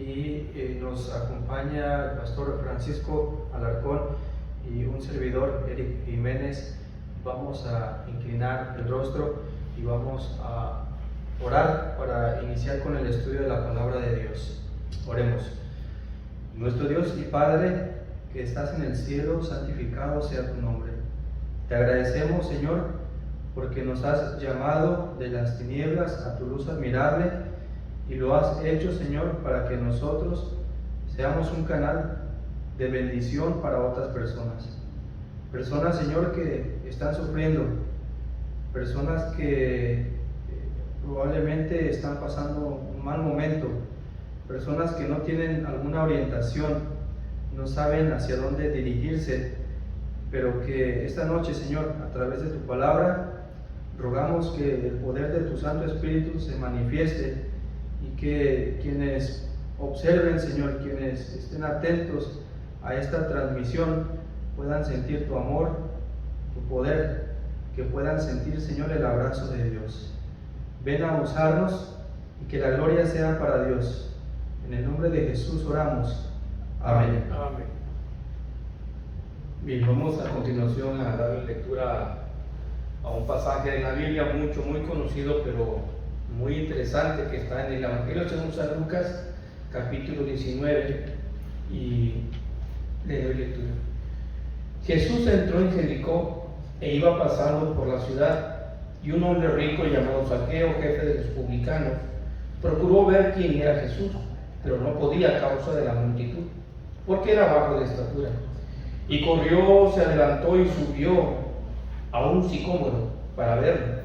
y nos acompaña el pastor Francisco Alarcón y un servidor, Eric Jiménez. Vamos a inclinar el rostro y vamos a orar para iniciar con el estudio de la palabra de Dios. Oremos. Nuestro Dios y Padre, que estás en el cielo, santificado sea tu nombre. Te agradecemos, Señor, porque nos has llamado de las tinieblas a tu luz admirable y lo has hecho, Señor, para que nosotros seamos un canal de bendición para otras personas. Personas, Señor, que están sufriendo, personas que probablemente están pasando un mal momento, personas que no tienen alguna orientación, no saben hacia dónde dirigirse, pero que esta noche, Señor, a través de tu palabra, rogamos que el poder de tu Santo Espíritu se manifieste y que quienes observen, Señor, quienes estén atentos a esta transmisión, puedan sentir tu amor, tu poder, que puedan sentir, Señor, el abrazo de Dios. Ven a usarnos y que la gloria sea para Dios. En el nombre de Jesús oramos. Amén. Amén. Bien, vamos a continuación a dar lectura a un pasaje de la Biblia muy conocido, pero muy interesante, que está en el Evangelio según San Lucas, capítulo 19, y le doy lectura. Jesús entró en Jericó e iba pasando por la ciudad, y un hombre rico llamado Zaqueo, jefe de los publicanos, procuró ver quién era Jesús, pero no podía a causa de la multitud, porque era bajo de estatura. Y corrió, se adelantó y subió a un sicómoro para verlo,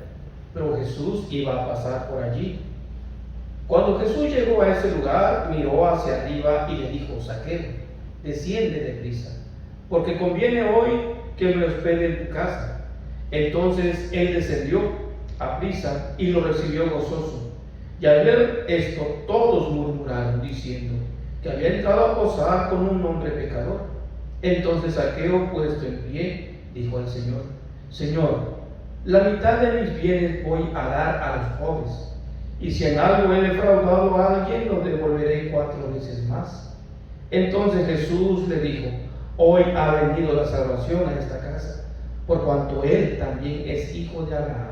pero Jesús iba a pasar por allí. Cuando Jesús llegó a ese lugar, miró hacia arriba y le dijo: Zaqueo, desciende deprisa, porque conviene hoy que me hospede en tu casa. Entonces él descendió a prisa y lo recibió gozoso. Y al ver esto, todos murmuraron, diciendo que había entrado a posar con un hombre pecador. Entonces Zaqueo, puesto en pie, dijo al Señor: Señor, la mitad de mis bienes voy a dar a los pobres, y si en algo he defraudado a alguien, lo devolveré 4 veces más. Entonces Jesús le dijo: Hoy ha venido la salvación a esta casa, por cuanto él también es hijo de Abraham,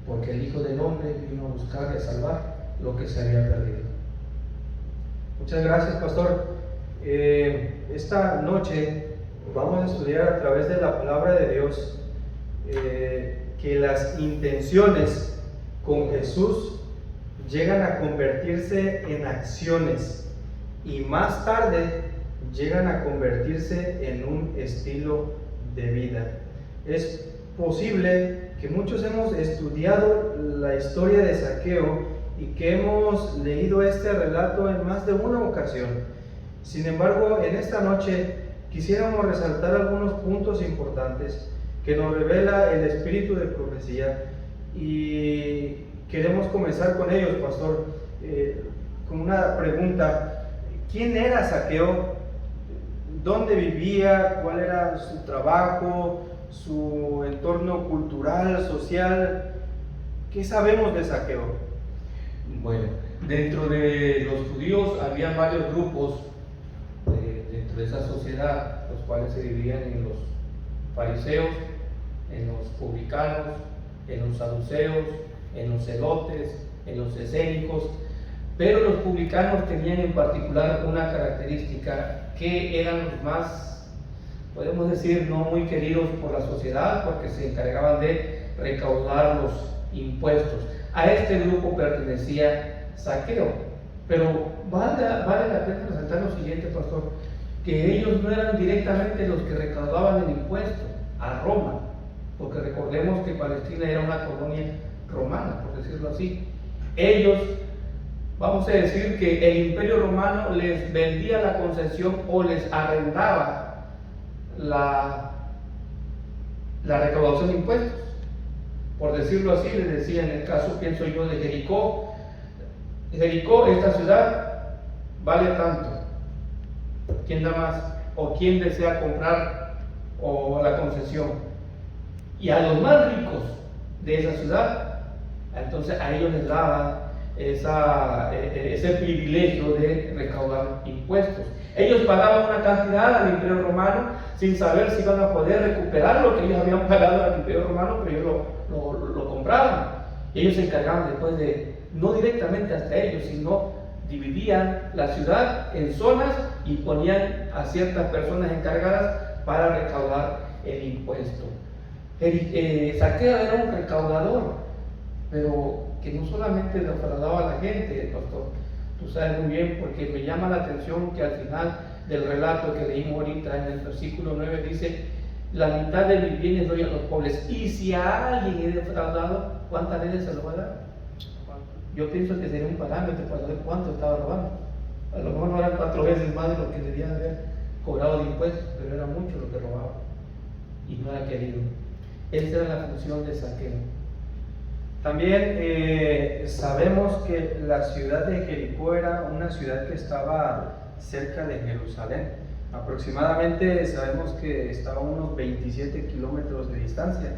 porque el Hijo del Hombre vino a buscar y a salvar lo que se había perdido. Muchas gracias, pastor. Esta noche vamos a estudiar a través de la palabra de Dios que las intenciones con Jesús llegan a convertirse en acciones y más tarde llegan a convertirse en un estilo de vida. Es posible que muchos hemos estudiado la historia de Zaqueo y que hemos leído este relato en más de una ocasión. Sin embargo, en esta noche quisiéramos resaltar algunos puntos importantes que nos revela el espíritu de profecía y queremos comenzar con ellos, pastor, con una pregunta. ¿Quién era Zaqueo? ¿Dónde vivía? ¿Cuál era su trabajo? ¿Su entorno cultural, social? ¿Qué sabemos de Zaqueo? Bueno, dentro de los judíos había varios grupos dentro de esa sociedad, los cuales se dividían en los fariseos, en los publicanos, en los saduceos, en los celotes, en los escénicos. Pero los publicanos tenían en particular una característica, que eran los más, podemos decir, no muy queridos por la sociedad, porque se encargaban de recaudar los impuestos. A este grupo pertenecía Zaqueo, pero vale la pena resaltar lo siguiente, pastor, que ellos no eran directamente los que recaudaban el impuesto a Roma, porque recordemos que Palestina era una colonia romana, por decirlo así. Ellos, vamos a decir que el Imperio Romano les vendía la concesión o les arrendaba la recaudación de impuestos. Por decirlo así, les decía, en el caso, pienso yo, de Jericó, esta ciudad vale tanto. ¿Quién da más? ¿O quién desea comprar o la concesión? Y a los más ricos de esa ciudad, entonces a ellos les daban ese privilegio de recaudar impuestos. Ellos pagaban una cantidad al Imperio Romano sin saber si iban a poder recuperar lo que ellos habían pagado al Imperio Romano, pero ellos lo compraban. Y ellos se encargaban después no directamente hasta ellos, sino dividían la ciudad en zonas y ponían a ciertas personas encargadas para recaudar el impuesto. Zaqueo era un recaudador, pero que no solamente defraudaba a la gente, pastor. Tú sabes muy bien, porque me llama la atención que al final del relato que leímos ahorita en el versículo 9 dice: la mitad de mis bienes doy a los pobres. Y si a alguien he defraudado, ¿cuántas veces se lo va a dar? Yo pienso que sería un parámetro para ver cuánto estaba robando. A lo mejor no eran 4 veces más de lo que debía haber cobrado de impuestos, pero era mucho lo que robaba y no era querido. Esa era la función de Zaqueo. También sabemos que la ciudad de Jericó era una ciudad que estaba cerca de Jerusalén. Aproximadamente sabemos que estaba a unos 27 kilómetros de distancia.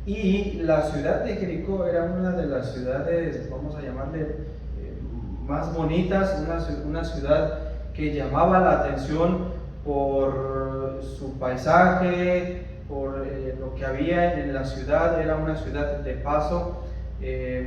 Y la ciudad de Jericó era una de las ciudades, vamos a llamarle, más bonitas, una ciudad que llamaba la atención por su paisaje, por lo que había en la ciudad. Era una ciudad de paso.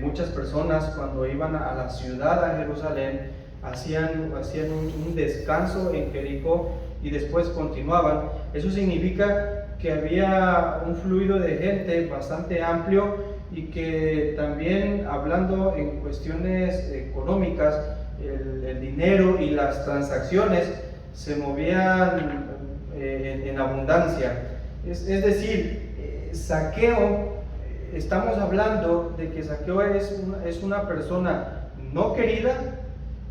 Muchas personas cuando iban a la ciudad, a Jerusalén, hacían un descanso en Jericó y después continuaban. Eso significa que había un fluido de gente bastante amplio y que también, hablando en cuestiones económicas, el dinero y las transacciones se movían en abundancia. Es decir, Zaqueo, estamos hablando de que Zaqueo es una persona no querida,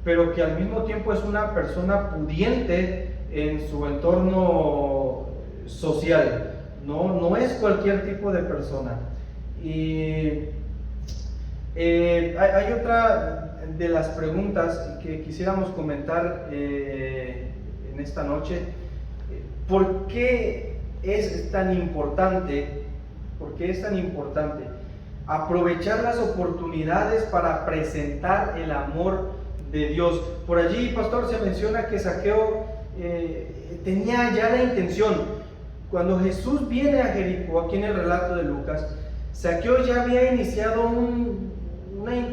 pero que al mismo tiempo es una persona pudiente en su entorno social. No es cualquier tipo de persona. Y hay otra de las preguntas que quisiéramos comentar en esta noche. ¿Por qué es tan importante? ¿Por qué es tan importante aprovechar las oportunidades para presentar el amor de Dios? Por allí, pastor, se menciona que Zaqueo tenía ya la intención. Cuando Jesús viene a Jericó, aquí en el relato de Lucas, Zaqueo ya había iniciado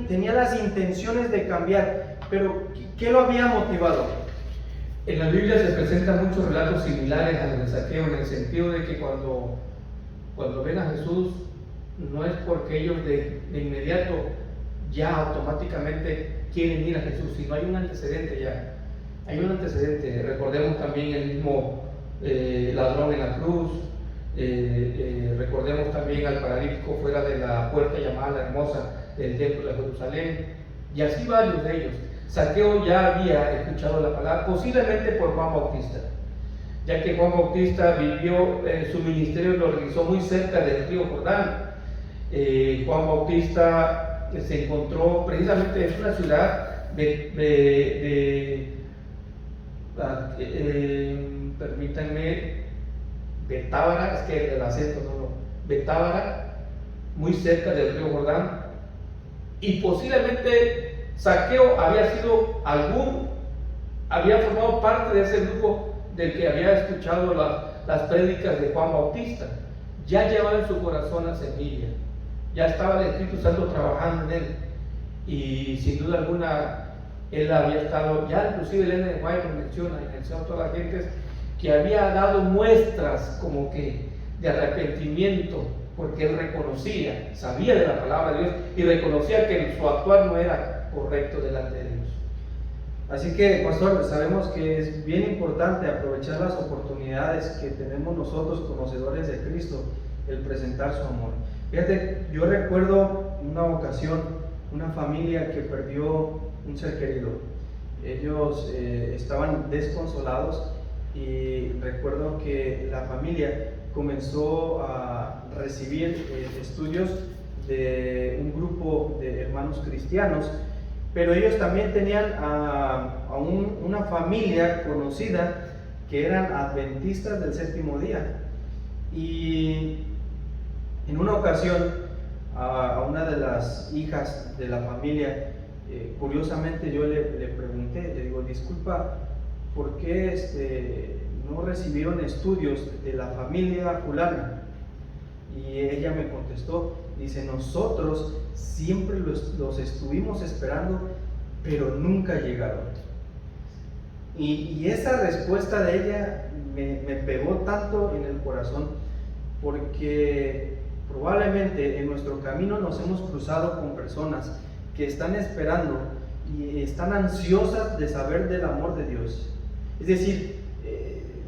tenía las intenciones de cambiar, pero ¿qué lo había motivado? En la Biblia se presentan muchos relatos similares a los de Zaqueo, en el sentido de que cuando ven a Jesús, no es porque ellos de inmediato ya automáticamente quieren ir a Jesús, sino hay un antecedente ya. Hay un antecedente. Recordemos también el mismo ladrón en la cruz, recordemos también al paralítico fuera de la puerta llamada la hermosa del templo de Jerusalén, y así varios de ellos. Zaqueo ya había escuchado la palabra, posiblemente por Juan Bautista, ya que Juan Bautista vivió, su ministerio lo realizó muy cerca del río Jordán. Juan Bautista se encontró precisamente en una ciudad permítanme, Betábara, es que el acento Betábara, muy cerca del río Jordán, y posiblemente Zaqueo había formado parte de ese grupo del que había escuchado las prédicas de Juan Bautista. Ya llevaba en su corazón la semilla, ya estaba el Espíritu Santo trabajando en él, y sin duda alguna él había estado, ya inclusive Elena de White lo menciona a todas las gentes, que había dado muestras como que de arrepentimiento, porque él reconocía, sabía de la palabra de Dios y reconocía que su actuar no era correcto delante de Dios. Así que, pastor, sabemos que es bien importante aprovechar las oportunidades que tenemos nosotros, conocedores de Cristo, el presentar su amor. Fíjate, yo recuerdo una ocasión, una familia que perdió un ser querido. Ellos estaban desconsolados, y recuerdo que la familia comenzó a recibir estudios de un grupo de hermanos cristianos, pero ellos también tenían a una familia conocida que eran adventistas del séptimo día. Y en una ocasión a una de las hijas de la familia curiosamente yo le pregunté, le digo, disculpa, ¿por qué no recibieron estudios de la familia fulana? Y ella me contestó, dice, nosotros siempre los estuvimos esperando, pero nunca llegaron. Y esa respuesta de ella me pegó tanto en el corazón, porque probablemente en nuestro camino nos hemos cruzado con personas que están esperando y están ansiosas de saber del amor de Dios. Es decir,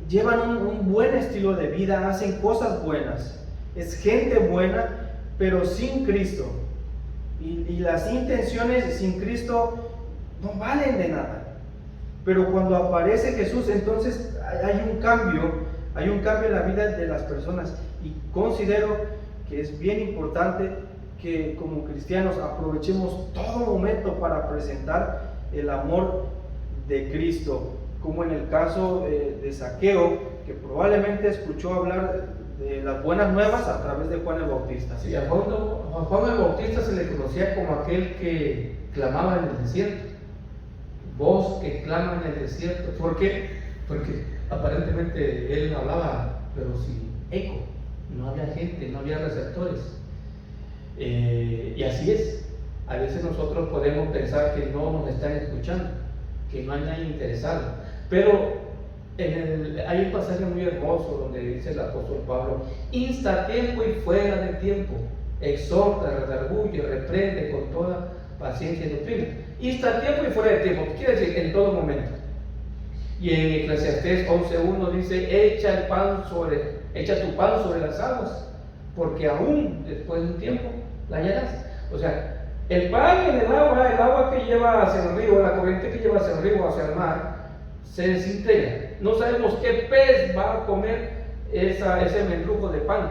llevan un buen estilo de vida, hacen cosas buenas, es gente buena, pero sin Cristo. Y las intenciones sin Cristo no valen de nada. Pero cuando aparece Jesús, entonces hay un cambio en la vida de las personas. Y considero que es bien importante que como cristianos aprovechemos todo momento para presentar el amor de Cristo, como en el caso de Zaqueo, que probablemente escuchó hablar de las buenas nuevas a través de Juan el Bautista. Sí, a Juan el Bautista se le conocía como aquel que clamaba en el desierto, voz que clama en el desierto. ¿Por qué? Porque aparentemente él hablaba, pero sin eco, no había gente, no había receptores. Y así es, a veces nosotros podemos pensar que no nos están escuchando, que no hay nadie interesado, pero hay un pasaje muy hermoso donde dice el apóstol Pablo: insta a tiempo y fuera de tiempo, exhorta, redarguye, reprende con toda paciencia y doctrina. Insta a tiempo y fuera de tiempo, ¿qué quiere decir? En todo momento. Y en Eclesiastés 11:1 dice: echa tu pan sobre las aguas, porque aún después de un tiempo la hallarás. O sea, el pan en el agua que lleva hacia el río, la corriente que lleva hacia el río o hacia el mar, se desintegra. No sabemos qué pez va a comer ese mendrujo de pan.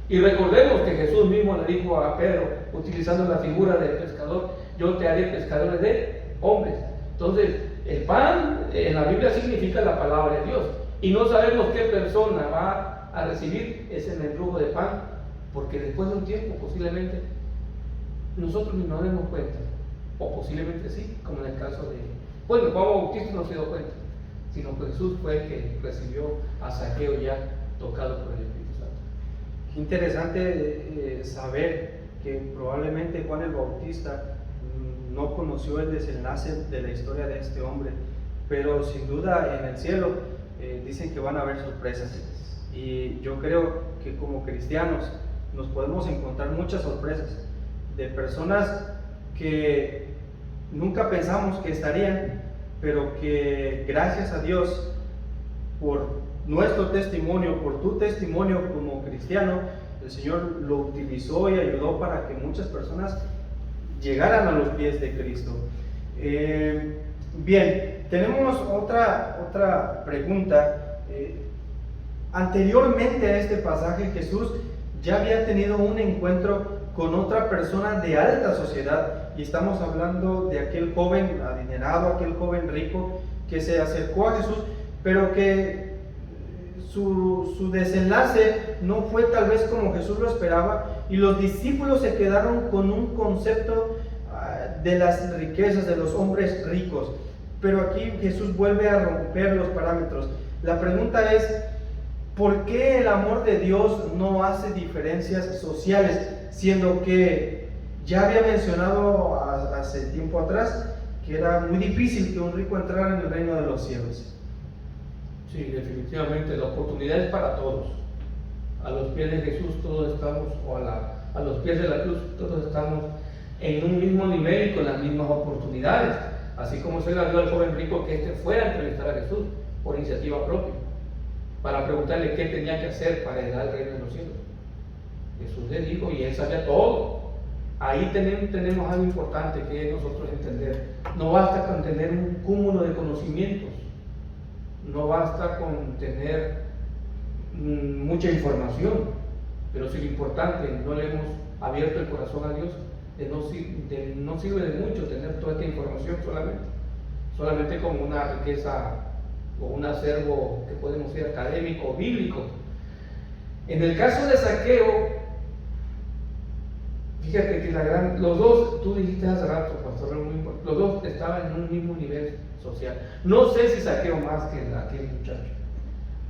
Y recordemos que Jesús mismo le dijo a Pedro, utilizando la figura del pescador: yo te haré pescadores de hombres. Entonces, el pan en la Biblia significa la palabra de Dios. Y no sabemos qué persona va a recibir ese mendrujo de pan, porque después de un tiempo posiblemente nosotros ni nos demos cuenta, o posiblemente sí, como en el caso de Juan Bautista no se dio cuenta, sino que Jesús fue el que recibió a Zaqueo ya tocado por el Espíritu Santo. Qué interesante saber que probablemente Juan el Bautista no conoció el desenlace de la historia de este hombre, pero sin duda en el cielo dicen que van a haber sorpresas, y yo creo que como cristianos nos podemos encontrar muchas sorpresas de personas que nunca pensamos que estarían, pero que gracias a Dios por nuestro testimonio, por tu testimonio como cristiano, el Señor lo utilizó y ayudó para que muchas personas llegaran a los pies de Cristo. Bien, tenemos otra pregunta. Anteriormente a este pasaje, Jesús ya había tenido un encuentro con otra persona de alta sociedad, y estamos hablando de aquel joven adinerado, aquel joven rico que se acercó a Jesús, pero que su desenlace no fue tal vez como Jesús lo esperaba, y los discípulos se quedaron con un concepto de las riquezas de los hombres ricos. Pero aquí Jesús vuelve a romper los parámetros. La pregunta es: ¿por qué el amor de Dios no hace diferencias sociales? Siendo que ya había mencionado hace tiempo atrás que era muy difícil que un rico entrara en el reino de los cielos. Sí, definitivamente la oportunidad es para todos. A los pies de Jesús todos estamos, o a los pies de la cruz todos estamos en un mismo nivel y con las mismas oportunidades. Así como se le dio al joven rico que fuera a entrevistar a Jesús por iniciativa propia, para preguntarle qué tenía que hacer para heredar el reino de los cielos. Jesús le dijo, y él sabía todo. Ahí tenemos algo importante que es nosotros entender. No basta con tener un cúmulo de conocimientos, no basta con tener mucha información, pero si lo importante no le hemos abierto el corazón a Dios, no sirve de mucho tener toda esta información solamente como una riqueza o un acervo que podemos decir académico o bíblico. En el caso de Zaqueo, Fíjate que los dos, tú dijiste hace rato, pastor, los dos estaban en un mismo nivel social. No sé si Zaqueo más que aquel muchacho,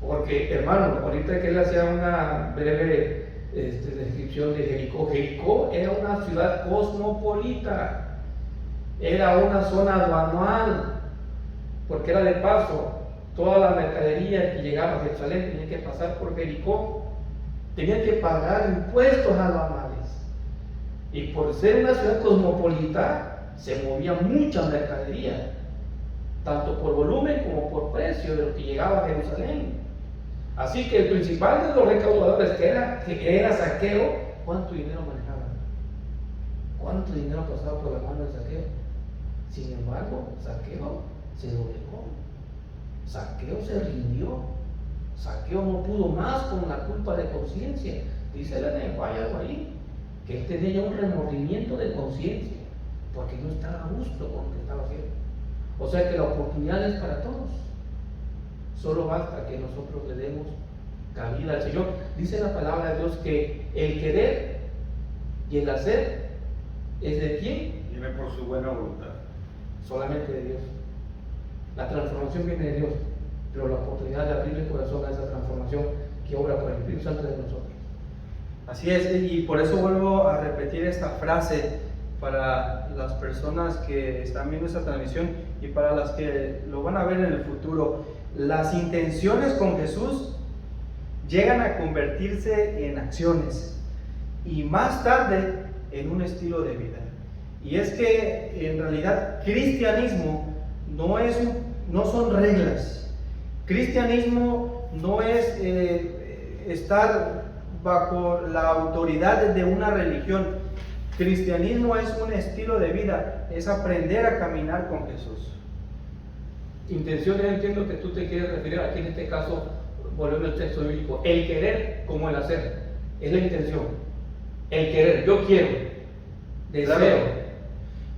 porque hermano, ahorita que él hacía una breve descripción de Jericó. Jericó era una ciudad cosmopolita, era una zona aduanal, porque era de paso. Toda la mercadería que llegaba a Jerusalén tenía que pasar por Jericó, tenían que pagar impuestos aduanales. Y por ser una ciudad cosmopolita, se movía mucha mercadería, tanto por volumen como por precio de lo que llegaba a Jerusalén. Así que el principal de los recaudadores, que era Zaqueo, ¿cuánto dinero manejaba? ¿Cuánto dinero pasaba por la mano de Zaqueo? Sin embargo, Zaqueo se doblegó. Zaqueo se rindió. Zaqueo no pudo más con la culpa de conciencia. Dice el lenguaje algo ahí, que él tenía ya un remordimiento de conciencia, porque no estaba a gusto con lo que estaba haciendo. O sea que la oportunidad es para todos. Solo basta que nosotros le demos cabida al Señor. Dice la palabra de Dios que el querer y el hacer es de quién? Viene por su buena voluntad. Solamente de Dios. La transformación viene de Dios, pero la oportunidad de abrir el corazón a esa transformación que obra por el Espíritu Santo de nosotros. Así es, y por eso vuelvo a repetir esta frase para las personas que están viendo esta transmisión y para las que lo van a ver en el futuro. Las intenciones con Jesús llegan a convertirse en acciones y más tarde en un estilo de vida. Y es que en realidad cristianismo no son reglas. Cristianismo no es estar bajo la autoridad de una religión. Cristianismo es un estilo de vida, es aprender a caminar con Jesús. Intenciones, entiendo que tú te quieres referir aquí en este caso, volviendo al texto bíblico, el querer como el hacer, es la intención. El querer, yo quiero, deseo.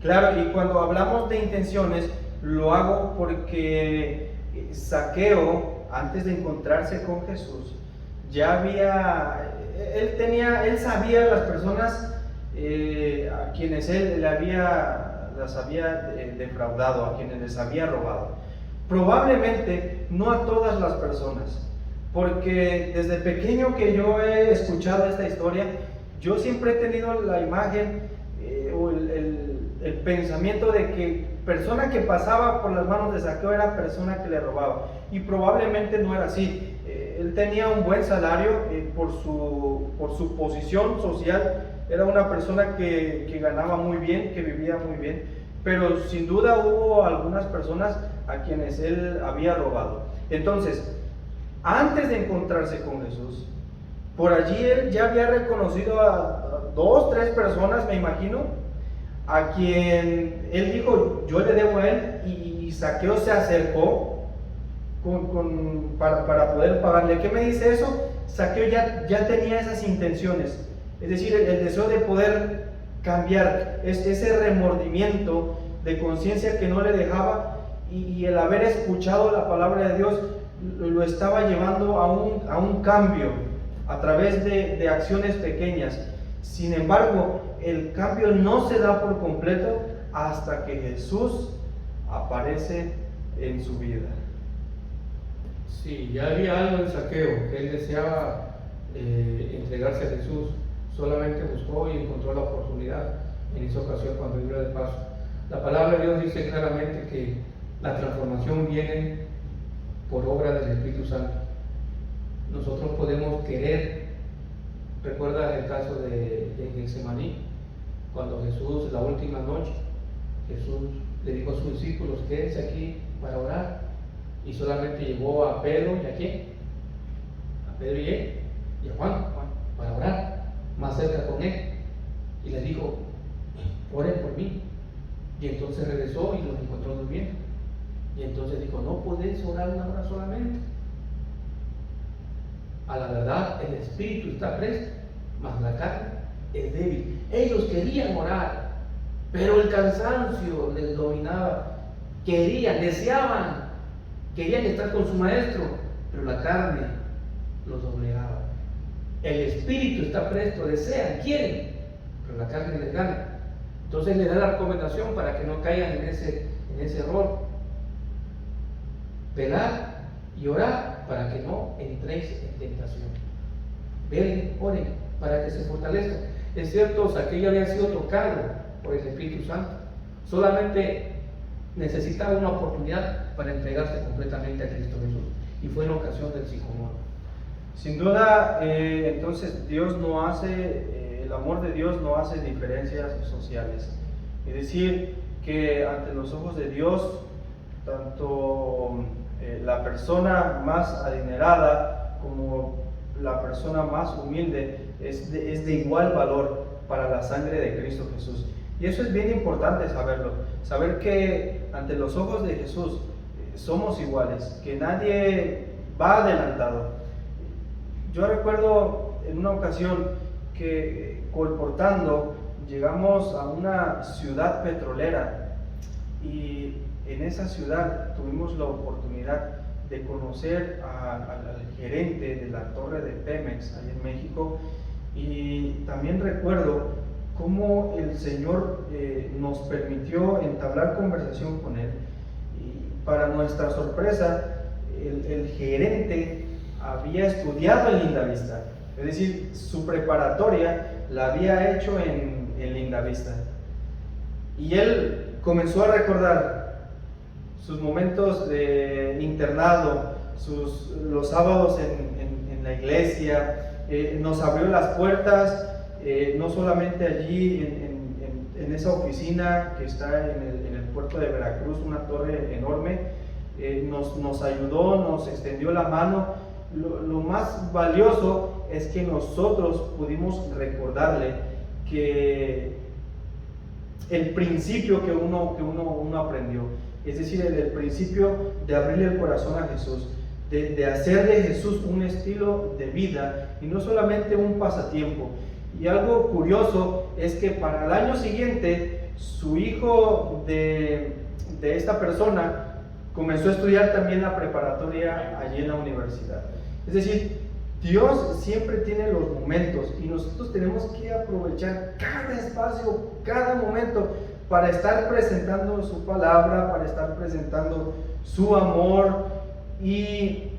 Claro, y cuando hablamos de intenciones, lo hago porque Zaqueo, antes de encontrarse con Jesús, él sabía las personas a quienes él las había defraudado, a quienes les había robado. Probablemente no a todas las personas, porque desde pequeño que yo he escuchado esta historia, yo siempre he tenido la imagen o el pensamiento de que persona que pasaba por las manos de Zaqueo era persona que le robaba, y probablemente no era así. Él tenía un buen salario por su posición social, era una persona que ganaba muy bien, que vivía muy bien, pero sin duda hubo algunas personas a quienes él había robado. Entonces, antes de encontrarse con Jesús, por allí él ya había reconocido a 2, 3 personas, me imagino, a quien él dijo, yo le debo a él, y Zaqueo se acercó para poder pagarle. ¿Qué me dice eso? Zaqueo ya tenía esas intenciones, es decir, el deseo de poder cambiar, ese remordimiento de conciencia que no le dejaba, y el haber escuchado la palabra de Dios lo estaba llevando a un cambio a través de acciones pequeñas. Sin embargo, el cambio no se da por completo hasta que Jesús aparece en su vida. Sí, ya había algo en Zaqueo, que él deseaba entregarse a Jesús. Solamente buscó y encontró la oportunidad en esa ocasión cuando iba de paso. La palabra de Dios dice claramente que la transformación viene por obra del Espíritu Santo. Nosotros podemos querer. Recuerda el caso de Getsemaní, cuando Jesús, la última noche, Jesús le dijo a sus discípulos, quédense aquí para orar, y solamente llevó a Pedro y a quién, a Pedro y a Juan para orar más cerca con él, y les dijo, oren por mí. Y entonces regresó y los encontró durmiendo, y entonces dijo, no podéis orar una hora solamente. A la verdad, el espíritu está presto, mas la carne es débil. Ellos querían orar, pero el cansancio les dominaba. Deseaban, querían estar con su maestro, pero la carne los doblegaba. El espíritu está presto, desean, quieren, pero la carne les gana. Entonces les da la recomendación para que no caigan en ese error. Velar y orar para que no entréis en tentación. Velen, oren para que se fortalezcan. Es cierto, Zaqueo había sido tocado por el Espíritu Santo. Solamente necesitaba una oportunidad para entregarse completamente a Cristo Jesús. Y fue en la ocasión del sicomoro. Sin duda, entonces Dios no hace, el amor de Dios no hace diferencias sociales. Es decir, que ante los ojos de Dios, tanto la persona más adinerada como la persona más humilde es de igual valor para la sangre de Cristo Jesús. Y eso es bien importante saberlo, saber que ante los ojos de Jesús somos iguales, que nadie va adelantado. Yo recuerdo en una ocasión que colportando llegamos a una ciudad petrolera y en esa ciudad tuvimos la oportunidad de conocer al gerente de la torre de Pemex allá en México, y también recuerdo cómo el Señor nos permitió entablar conversación con él, y para nuestra sorpresa el gerente había estudiado en Lindavista, es decir, su preparatoria la había hecho en Lindavista, y él comenzó a recordar sus momentos de internado, los sábados en la iglesia. Nos abrió las puertas, no solamente allí en esa oficina que está en el puerto de Veracruz, una torre enorme, nos ayudó, nos extendió la mano. Lo más valioso es que nosotros pudimos recordarle que el principio que uno aprendió, es decir, el principio de abrirle el corazón a Jesús, de hacer de Jesús un estilo de vida y no solamente un pasatiempo. Y algo curioso es que para el año siguiente su hijo de esta persona comenzó a estudiar también la preparatoria allí en la universidad. Es decir, Dios siempre tiene los momentos y nosotros tenemos que aprovechar cada espacio, cada momento para estar presentando su palabra, para estar presentando su amor. Y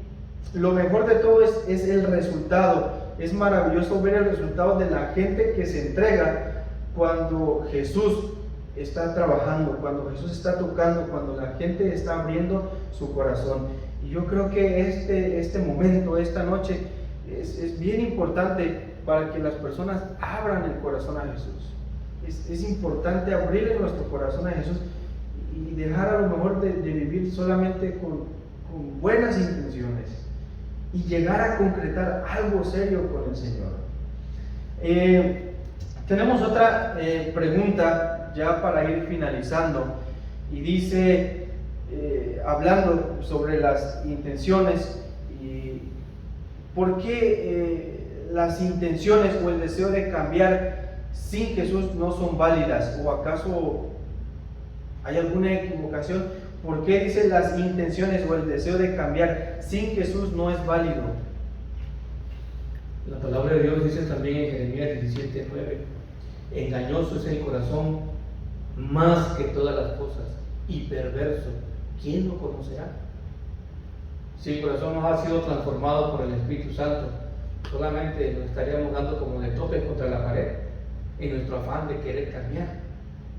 lo mejor de todo es el resultado. Es maravilloso ver el resultado de la gente que se entrega cuando Jesús está trabajando, cuando Jesús está tocando, cuando la gente está abriendo su corazón. Y yo creo que este momento, esta noche, es bien importante para que las personas abran el corazón a Jesús. Es importante abrirle nuestro corazón a Jesús y dejar a lo mejor de vivir solamente con buenas intenciones y llegar a concretar algo serio con el Señor. Tenemos otra pregunta ya para ir finalizando, y dice, hablando sobre las intenciones, y ¿por qué las intenciones o el deseo de cambiar sin Jesús no son válidas? ¿O acaso hay alguna equivocación? ¿Por qué dice las intenciones o el deseo de cambiar sin Jesús no es válido? La palabra de Dios dice también en Jeremías 17:9: engañoso es el corazón más que todas las cosas y perverso, ¿quién lo conocerá? Si el corazón no ha sido transformado por el Espíritu Santo, solamente nos estaríamos dando como de tope contra la pared en nuestro afán de querer cambiar,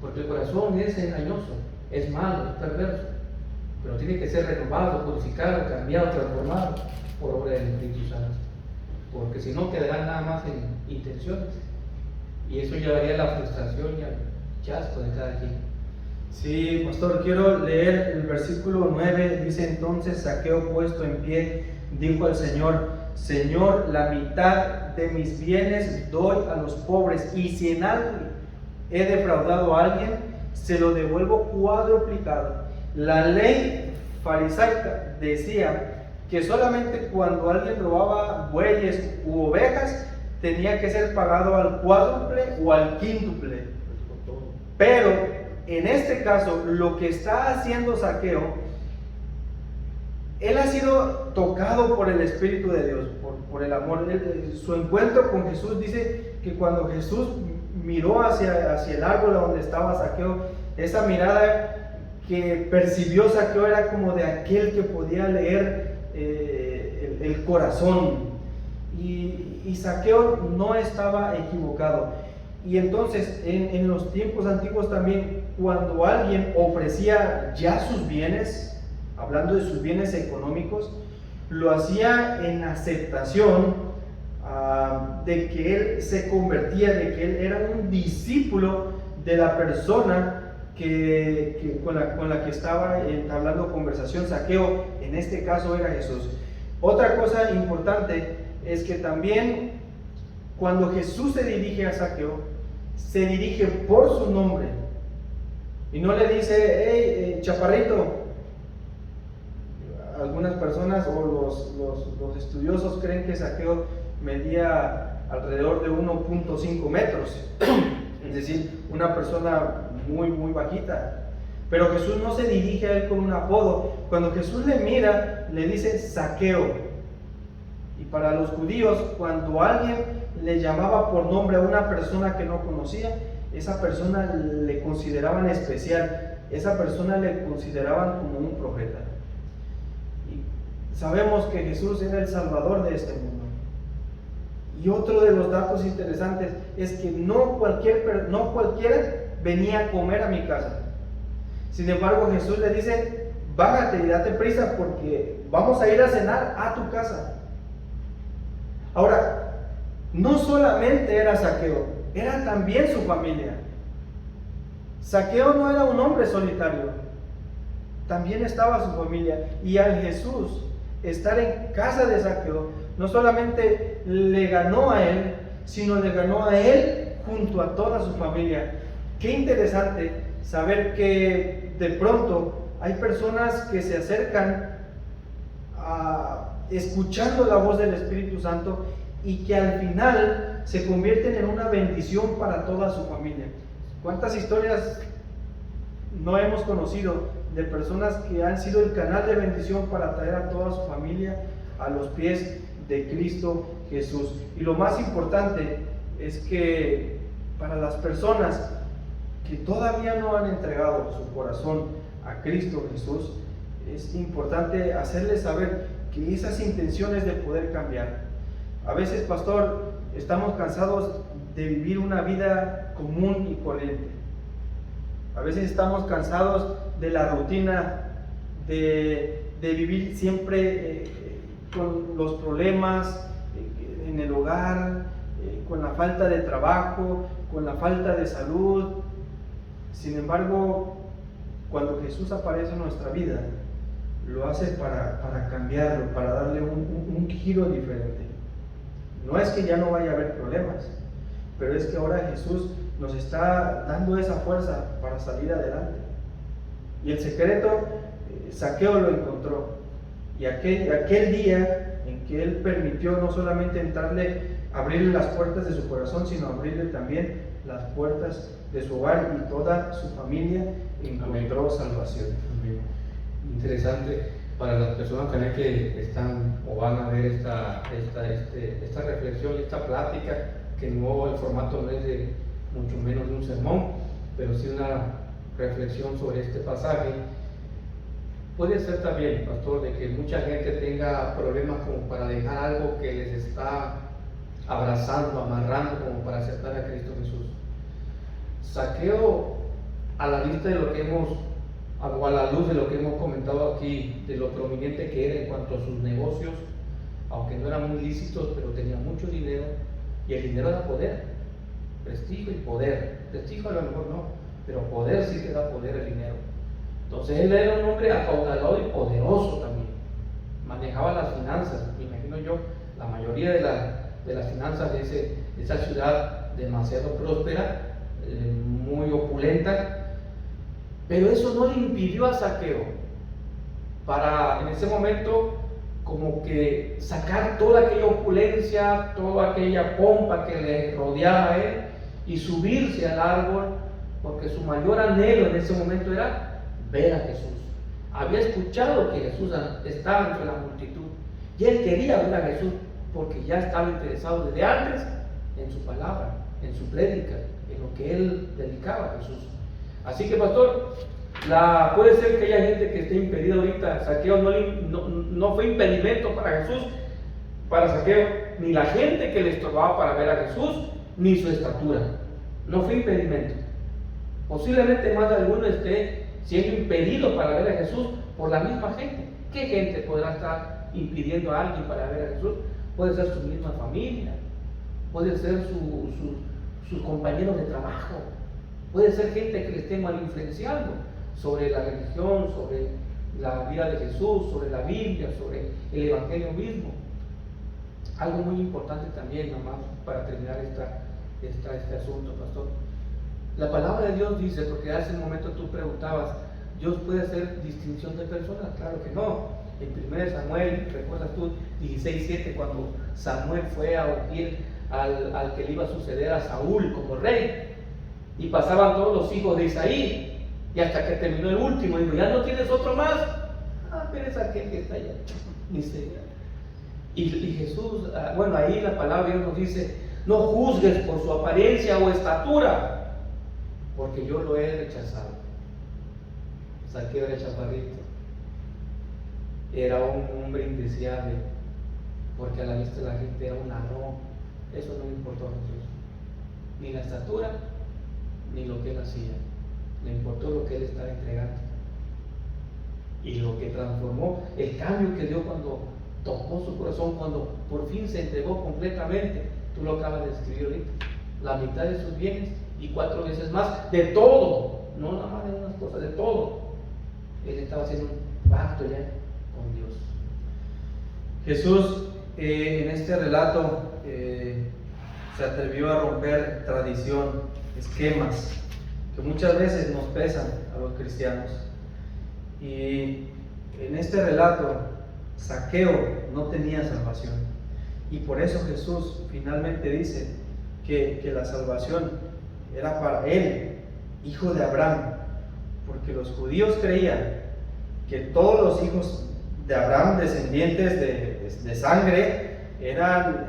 porque el corazón es engañoso, es malo, es perverso, pero tiene que ser renovado, purificado, cambiado, transformado por obra del Espíritu Santo, porque si no quedarán nada más en intenciones, y eso llevaría a la frustración y al chasco de cada quien. Sí, pastor, quiero leer el versículo 9. Dice: entonces Zaqueo, puesto en pie, dijo al Señor: Señor, la mitad de mis bienes doy a los pobres, y si en algo he defraudado a alguien, se lo devuelvo cuadruplicado. La ley farisaica decía que solamente cuando alguien robaba bueyes u ovejas tenía que ser pagado al cuádruple o al quíntuple. Pero en este caso, lo que está haciendo Zaqueo, él ha sido tocado por el Espíritu de Dios, por el amor. Su encuentro con Jesús, dice que cuando Jesús miró hacia el árbol donde estaba Zaqueo. Esa mirada que percibió Zaqueo era como de aquel que podía leer el corazón. Y Zaqueo no estaba equivocado. Y entonces en los tiempos antiguos también, cuando alguien ofrecía ya sus bienes, hablando de sus bienes económicos, lo hacía en aceptación de que él se convertía, de que él era un discípulo de la persona con la que estaba entablando conversación. Zaqueo, en este caso, era Jesús. Otra cosa importante es que también cuando Jesús se dirige a Zaqueo, se dirige por su nombre y no le dice: hey, chaparrito. Algunas personas o los estudiosos creen que Zaqueo medía alrededor de 1.5 metros, es decir, una persona muy bajita. Pero Jesús no se dirige a él con un apodo. Cuando Jesús le mira, le dice Zaqueo. Y para los judíos, cuando alguien le llamaba por nombre a una persona que no conocía, esa persona le consideraban especial, esa persona le consideraban como un profeta. Y sabemos que Jesús era el Salvador de este mundo. Y otro de los datos interesantes es que no cualquiera venía a comer a mi casa. Sin embargo, Jesús le dice: bájate y date prisa porque vamos a ir a cenar a tu casa. Ahora, no solamente era Zaqueo, era también su familia. Zaqueo no era un hombre solitario, también estaba su familia. Y al Jesús estar en casa de Zaqueo, no solamente le ganó a él, sino le ganó a él junto a toda su familia. Qué interesante saber que de pronto hay personas que se acercan escuchando la voz del Espíritu Santo y que al final se convierten en una bendición para toda su familia. ¿Cuántas historias no hemos conocido de personas que han sido el canal de bendición para traer a toda su familia a los pies de Cristo Jesús? Y lo más importante es que para las personas que todavía no han entregado su corazón a Cristo Jesús, es importante hacerles saber que esas intenciones de poder cambiar. A veces, pastor, estamos cansados de vivir una vida común y corriente. A veces estamos cansados de la rutina, de vivir siempre con los problemas en el hogar, con la falta de trabajo, con la falta de salud. Sin embargo, cuando Jesús aparece en nuestra vida, lo hace para cambiarlo, para darle un giro diferente. No es que ya no vaya a haber problemas, pero es que ahora Jesús nos está dando esa fuerza para salir adelante. Y el secreto, Zaqueo lo encontró. Y aquel día en que él permitió no solamente abrirle las puertas de su corazón, sino abrirle también las puertas de su hogar, y toda su familia encontró salvación. Amén. Interesante para las personas también que están o van a ver esta reflexión, esta plática, que no, el formato no es de mucho menos de un sermón, pero sí una reflexión sobre este pasaje. Puede ser también, pastor, de que mucha gente tenga problemas como para dejar algo que les está abrazando, amarrando, como para aceptar a Cristo Jesús. Zaqueo, a la vista de lo que o a la luz de lo que hemos comentado aquí, de lo prominente que era en cuanto a sus negocios, aunque no eran muy lícitos, pero tenía mucho dinero, y el dinero da poder, prestigio y poder. Prestigio a lo mejor no, pero poder sí te da poder, el dinero. Entonces él era un hombre acaudalado y poderoso también, manejaba las finanzas. Me imagino yo, la mayoría de las finanzas de esa ciudad demasiado próspera, muy opulenta. Pero eso no le impidió a Zaqueo para en ese momento como que sacar toda aquella opulencia, toda aquella pompa que le rodeaba a él, y subirse al árbol, porque su mayor anhelo en ese momento era ver a Jesús. Había escuchado que Jesús estaba entre la multitud y él quería ver a Jesús porque ya estaba interesado desde antes en su palabra. en su prédica, en lo que él dedicaba a Jesús. Así que, pastor, puede ser que haya gente que esté impedida ahorita. Saqueo no fue impedimento para Jesús, para Saqueo, ni la gente que le estorbaba para ver a Jesús, ni su estatura. No fue impedimento. Posiblemente más de alguno esté siendo impedido para ver a Jesús por la misma gente. ¿Qué gente podrá estar impidiendo a alguien para ver a Jesús? Puede ser su misma familia, puede ser sus compañeros de trabajo, puede ser gente que le esté mal influenciando sobre la religión, sobre la vida de Jesús, sobre la Biblia, sobre el Evangelio mismo. Algo muy importante también, nomás para terminar este asunto, pastor. La palabra de Dios dice, porque hace un momento tú preguntabas, ¿Dios puede hacer distinción de personas? Claro que no. En 1 Samuel, recuerdas tú, 16:7, cuando Samuel fue a ungir al que le iba a suceder a Saúl como rey, y pasaban todos los hijos de Isaí, y hasta que terminó el último, dijo, ¿ya no tienes otro más? Pero es aquel que está allá. Y Jesús, bueno, ahí la palabra de Dios nos dice, no juzgues por su apariencia o estatura, porque yo lo he rechazado. Saqueo era chaparrito, era un hombre indeseable, porque a la vista de la gente era un ladrón. Eso no le importó a Jesús, ni la estatura, ni lo que él hacía. Le importó lo que él estaba entregando, y lo que transformó, el cambio que dio cuando tocó su corazón, cuando por fin se entregó completamente. Tú lo acabas de escribir ahorita, la mitad de sus bienes y 4 veces más, de todo, no nada más de unas cosas, de todo. Él estaba haciendo un pacto ya con Dios. Jesús en este relato se atrevió a romper tradición, esquemas que muchas veces nos pesan a los cristianos. Y en este relato Saqueo no tenía salvación, y por eso Jesús finalmente dice que la salvación era para él, hijo de Abraham, porque los judíos creían que todos los hijos de Abraham, descendientes de sangre, eran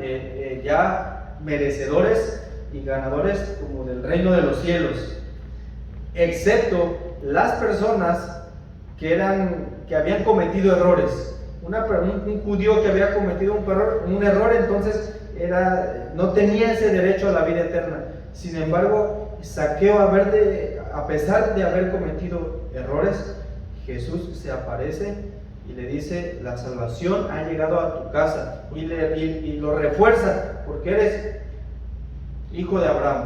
ya merecedores y ganadores como del reino de los cielos, excepto las personas que habían cometido errores. Un judío que había cometido un error, entonces no tenía ese derecho a la vida eterna. Sin embargo, Saqueo, a pesar de haber cometido errores, Jesús se aparece y le dice, la salvación ha llegado a tu casa, y lo refuerza, porque eres hijo de Abraham.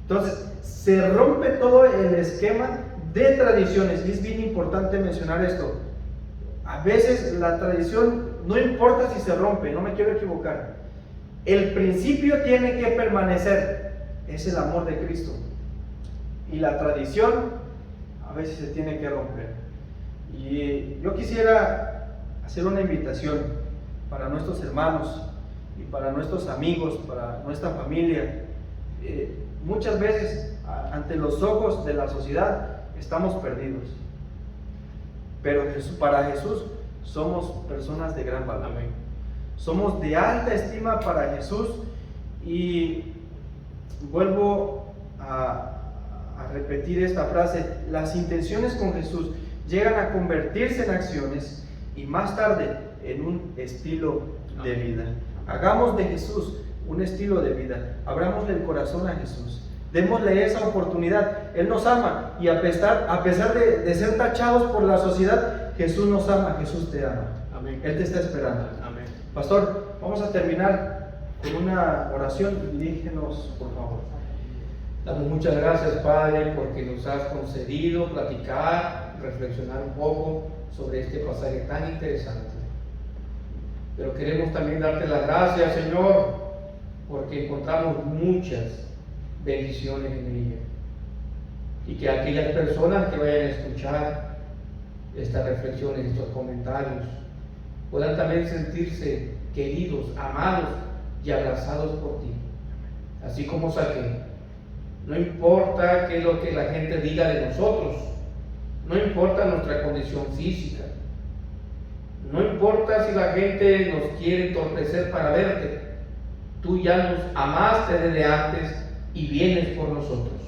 Entonces se rompe todo el esquema de tradiciones, y es bien importante mencionar esto. A veces la tradición, no importa si se rompe, no me quiero equivocar, el principio tiene que permanecer, es el amor de Cristo, y la tradición a veces se tiene que romper. Y yo quisiera hacer una invitación para nuestros hermanos y para nuestros amigos, para nuestra familia. Muchas veces ante los ojos de la sociedad estamos perdidos, pero para Jesús somos personas de gran valor. Amén. Somos de alta estima para Jesús, y vuelvo a repetir esta frase: las intenciones con Jesús llegan a convertirse en acciones y más tarde en un estilo de vida. Hagamos de Jesús un estilo de vida, abramosle el corazón a Jesús, démosle esa oportunidad. Él nos ama, y a pesar de ser tachados por la sociedad, Jesús nos ama, Jesús te ama. Amén. Él te está esperando. Amén. Pastor, vamos a terminar con una oración. Dirígenos, por favor. Damos muchas gracias, Padre, porque nos has concedido platicar, reflexionar un poco sobre este pasaje tan interesante. Pero queremos también darte las gracias, Señor, porque encontramos muchas bendiciones en ella, y que aquellas personas que vayan a escuchar estas reflexiones, estos comentarios, puedan también sentirse queridos, amados y abrazados por ti, así como Saqueo. No importa qué es lo que la gente diga de nosotros, no importa nuestra condición física, no importa si la gente nos quiere entorpecer para verte, tú ya nos amaste desde antes y vienes por nosotros.